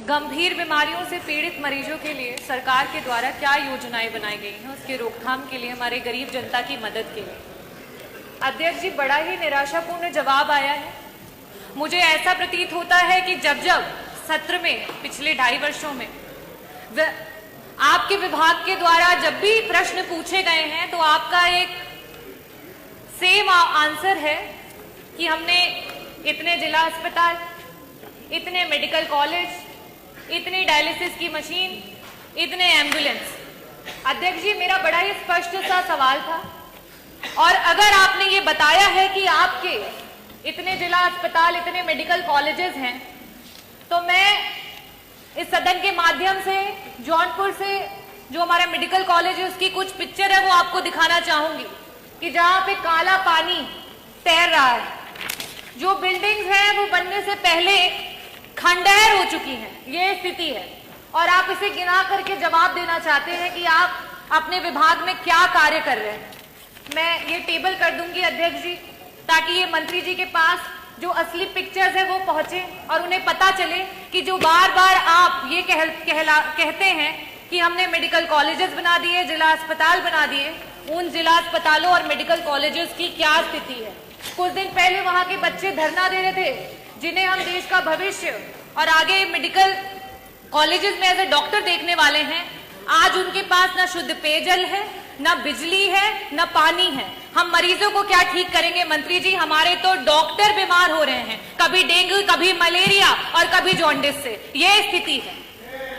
गंभीर बीमारियों से पीड़ित मरीजों के लिए सरकार के द्वारा क्या योजनाएं बनाई गई हैं, उसके रोकथाम के लिए, हमारे गरीब जनता की मदद के लिए। अध्यक्ष जी, बड़ा ही निराशापूर्ण जवाब आया है। मुझे ऐसा प्रतीत होता है कि जब जब सत्र में पिछले 2.5 वर्षों में आपके विभाग के द्वारा जब भी प्रश्न पूछे गए हैं तो आपका एक सेम आंसर है कि हमने इतने जिला अस्पताल, इतने मेडिकल कॉलेज, इतनी डायलिसिस की मशीन, इतने एम्बुलेंस। अध्यक्ष जी, मेरा बड़ा ही स्पष्ट सा सवाल था, और अगर आपने ये बताया है कि आपके इतने जिला अस्पताल, इतने मेडिकल कॉलेजेस हैं, तो मैं इस सदन के माध्यम से जौनपुर से जो हमारा मेडिकल कॉलेज है उसकी कुछ पिक्चर है वो आपको दिखाना चाहूंगी कि जहां पे काला पानी तैर रहा है, जो बिल्डिंग्स हैं वो बनने से पहले खंडहर हो चुकी हैं, ये स्थिति है। और आप इसे गिना करके जवाब देना चाहते हैं कि आप अपने विभाग में क्या कार्य कर रहे हैं। मैं ये टेबल कर दूंगी अध्यक्ष जी, ताकि ये मंत्री जी के पास जो असली पिक्चर्स है वो पहुंचे और उन्हें पता चले कि जो बार बार आप ये कहते हैं कि हमने मेडिकल कॉलेजेस बना दिए, जिला अस्पताल बना दिए, उन जिला अस्पतालों और मेडिकल कॉलेजेस की क्या स्थिति है। कुछ दिन पहले वहां के बच्चे धरना दे रहे थे, जिन्हें हम देश का भविष्य और आगे मेडिकल कॉलेजेस में एज ए डॉक्टर देखने वाले हैं। आज उनके पास ना शुद्ध पेयजल है, ना बिजली है, ना पानी है। हम मरीजों को क्या ठीक करेंगे मंत्री जी? हमारे तो डॉक्टर बीमार हो रहे हैं, कभी डेंगू, कभी मलेरिया और कभी जॉन्डिस से। ये स्थिति है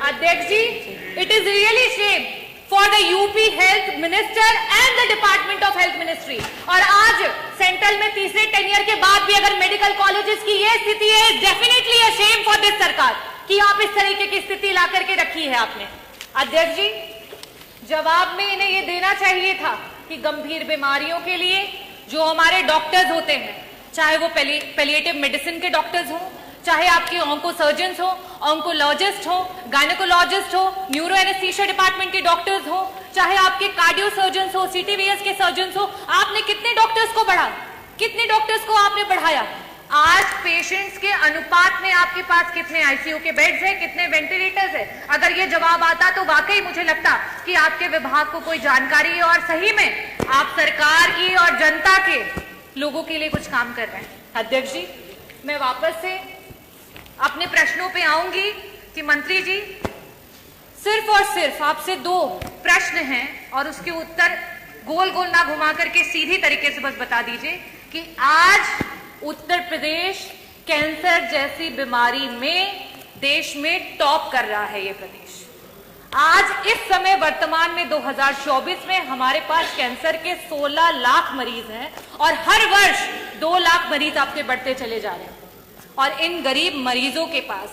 अध्यक्ष जी। It is really shame for the UP health minister and the department of health ministry. और आज सेंट्रल में तीसरे टेन्योर के बाद भी अगर मेडिकल कॉलेजेस की ये स्थिति है, definitely a shame for this सरकार कि आप इस तरीके की स्थिति ला करके रखी है आपने। अध्यक्ष जी, जवाब में इन्हें ये देना चाहिए था कि गंभीर बीमारियों के लिए जो हमारे डॉक्टर्स होते हैं, चाहे वो पैलिएटिव मेडिसिन के डॉक्टर्स हों, चाहे आपके ऑन्को सर्जन्स हो, ऑन्कोलॉजिस्ट हो, गायनेकोलॉजिस्ट हो, न्यूरो एनेस्थीसिया डिपार्टमेंट के डॉक्टर्स हो, चाहे आपके कार्डियो सर्जन्स हो, सीटीवीएस के सर्जन्स हो, आपने कितने डॉक्टर्स को बढ़ाया? कितने डॉक्टर्स को आपने बढ़ाया? आज पेशेंट्स के अनुपात में आपके पास कितने आईसीयू के बेड्स हैं, कितने वेंटिलेटर्स हैं? अगर ये जवाब आता तो वाकई मुझे लगता कि आपके विभाग को कोई जानकारी है और सही में आप सरकार की और जनता के लोगों के लिए कुछ काम कर रहे हैं। अध्यक्ष जी, मैं वापस से अपने प्रश्नों पे आऊंगी कि मंत्री जी, सिर्फ और सिर्फ आपसे 2 प्रश्न हैं और उसके उत्तर गोल गोल ना घुमा करके सीधी तरीके से बस बता दीजिए कि आज उत्तर प्रदेश कैंसर जैसी बीमारी में देश में टॉप कर रहा है। ये प्रदेश आज इस समय वर्तमान में 2024 में हमारे पास कैंसर के 16 लाख मरीज हैं और हर वर्ष 2 लाख मरीज आपके बढ़ते चले जा रहे हैं। और इन गरीब मरीजों के पास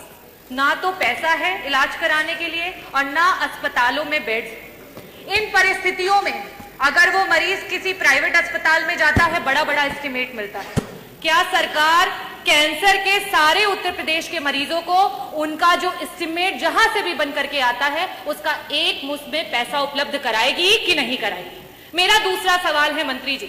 ना तो पैसा है इलाज कराने के लिए और ना अस्पतालों में बेड्स। इन परिस्थितियों में अगर वो मरीज किसी प्राइवेट अस्पताल में जाता है, बड़ा बड़ा एस्टिमेट मिलता है। क्या सरकार कैंसर के सारे उत्तर प्रदेश के मरीजों को उनका जो एस्टिमेट जहां से भी बन करके आता है उसका एक मुश्त में पैसा उपलब्ध कराएगी कि नहीं कराएगी? मेरा दूसरा सवाल है मंत्री जी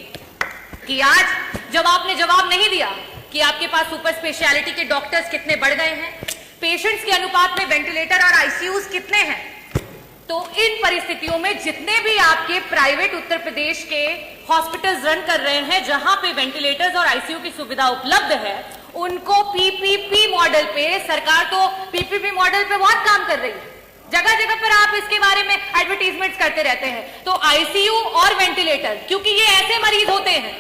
कि आज जब आपने जवाब नहीं दिया कि आपके पास सुपर स्पेशलिटी के डॉक्टर्स कितने बढ़ गए हैं, पेशेंट्स के अनुपात में वेंटिलेटर और आईसीयूज कितने हैं, तो इन परिस्थितियों में जितने भी आपके प्राइवेट उत्तर प्रदेश के हॉस्पिटल्स रन कर रहे हैं जहां पे वेंटिलेटर्स और आईसीयू की सुविधा उपलब्ध है, उनको पीपीपी मॉडल पे, सरकार तो पीपीपी मॉडल पे बहुत काम कर रही है, जगह जगह पर आप इसके बारे में एडवर्टीजमेंट्स करते रहते हैं। तो आईसीयू और वेंटिलेटर, क्योंकि ये ऐसे मरीज होते हैं,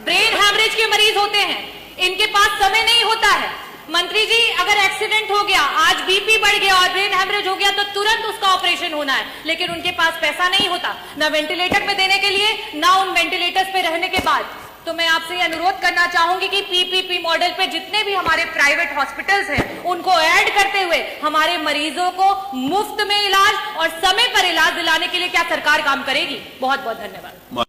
ब्रेन हैमरेज के मरीज होते हैं, इनके पास समय नहीं होता है। मंत्री जी, अगर एक्सीडेंट हो गया, आज बीपी बढ़ गया और ब्रेन हैमरेज हो गया तो तुरंत उसका ऑपरेशन होना है, लेकिन उनके पास पैसा नहीं होता ना वेंटिलेटर पे देने के लिए, ना उन वेंटिलेटर्स पे रहने के बाद। तो मैं आपसे अनुरोध करना चाहूंगी कि पीपीपी मॉडल पे जितने भी हमारे प्राइवेट हॉस्पिटल्स हैं उनको ऐड करते हुए हमारे मरीजों को मुफ्त में इलाज और समय पर इलाज दिलाने के लिए क्या सरकार काम करेगी? बहुत बहुत धन्यवाद।